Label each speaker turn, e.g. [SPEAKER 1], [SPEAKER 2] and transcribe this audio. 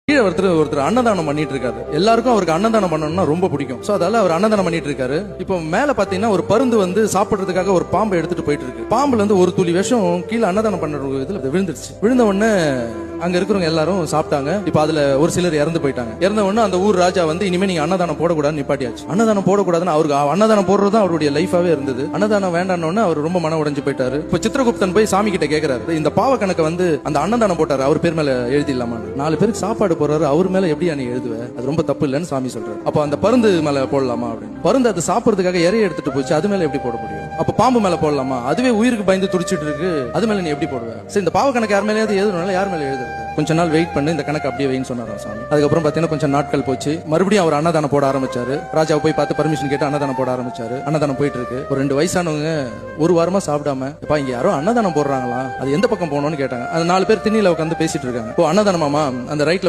[SPEAKER 1] கீழே ஒருத்தர் அன்னதானம் பண்ணிட்டு இருக்காரு. எல்லாருக்கும் அவருக்கு அன்னதானம் பண்ணணும்னா ரொம்ப பிடிக்கும். சோ அதால அவர் அன்னதானம் பண்ணிட்டு இருக்காரு. இப்போ மேல பாத்தீங்கன்னா ஒரு பருந்து வந்து சாப்பிடுறதுக்காக ஒரு பாம்பை எடுத்துட்டு போயிட்டு இருக்கு. பாம்புல இருந்து ஒரு துளி விஷம் கீழே அன்னதானம் பண்ற இதுல விழுந்துருச்சு. விழுந்த உடனே அங்க இருக்கிறவங்க எல்லாரும் சாப்பிட்டாங்க. இப்ப அதுல ஒரு சிலர் இறந்து போயிட்டாங்க. இறந்த உடனே அந்த ஊர் ராஜா வந்து இனிமே நீங்க அன்னதானம் போடக்கூடாதுன்னு நிப்பாட்டியாச்சு. அன்னதானம் போடக்கூடாதுன்னு அவருக்கு அன்னதானம் போடுறது அவருடைய லைஃபாவே இருந்தது. அன்னதானம் வேண்டான்னு அவர் ரொம்ப மன உடைஞ்சு போயிட்டாரு. இப்ப சித்திரகுப்தன் போய் சாமி கிட்ட கேக்குறாரு, இந்த பாவ கணக்கு வந்து அந்த அன்னதானம் போட்டாரு அவர் பேர் மேல எழுதிடலாமா? 4 பேருக்கு சாப்பாடு போறாரு, அவர் மேல எப்படி நீ எழுதுவ? அது ரொம்ப தப்பு இல்லன்னு சாமி சொல்றாரு. அப்ப அந்த பருந்து மேல போடலாமா அப்படின்னு. பருந்து அது சாப்பிடுறதுக்காக இறைய எடுத்துட்டு போச்சு, அது மேல எப்படி போட முடியும்? அப்ப பாம்பு மேல போடலாமா? அதுவே உயிருக்கு பயந்து துடிச்சிட்டு இருக்கு, அது மேல நீ எப்படி போடுவ? சரி, இந்த பாவ கணக்கு யார் மேலே எழுதுனால யார் மேல எழுதுறது? கொஞ்ச நாள் வெயிட் பண்ணு, இந்த கணக்கு அப்படியே வைன்னு சொன்னாராம் சாமி. அதுக்கப்புறம் பாத்தீங்கன்னா கொஞ்சம் நாட்கள் போச்சு. மறுபடியும் அவர் அன்னதானம் போட ஆரம்பிச்சாரு. ராஜாவை போய் பார்த்து பர்மிஷன் கேட்டு அன்னதானம் போட ஆரம்பிச்சாரு. அன்னதானம் போயிட்டு இருக்கு. ஒரு 2 வயசானவங்க ஒரு வாரமா சாப்பிடாம, இப்ப இங்க யாரோ அன்னதானம் போடுறாங்களா, அது எந்த பக்கம் போகணும்னு கேட்டாங்க. அந்த 4 பேர் திண்ணில உட்காந்து பேசிட்டு இருக்காங்க. இப்போ அன்னதானமாமா அந்த ரைட்ல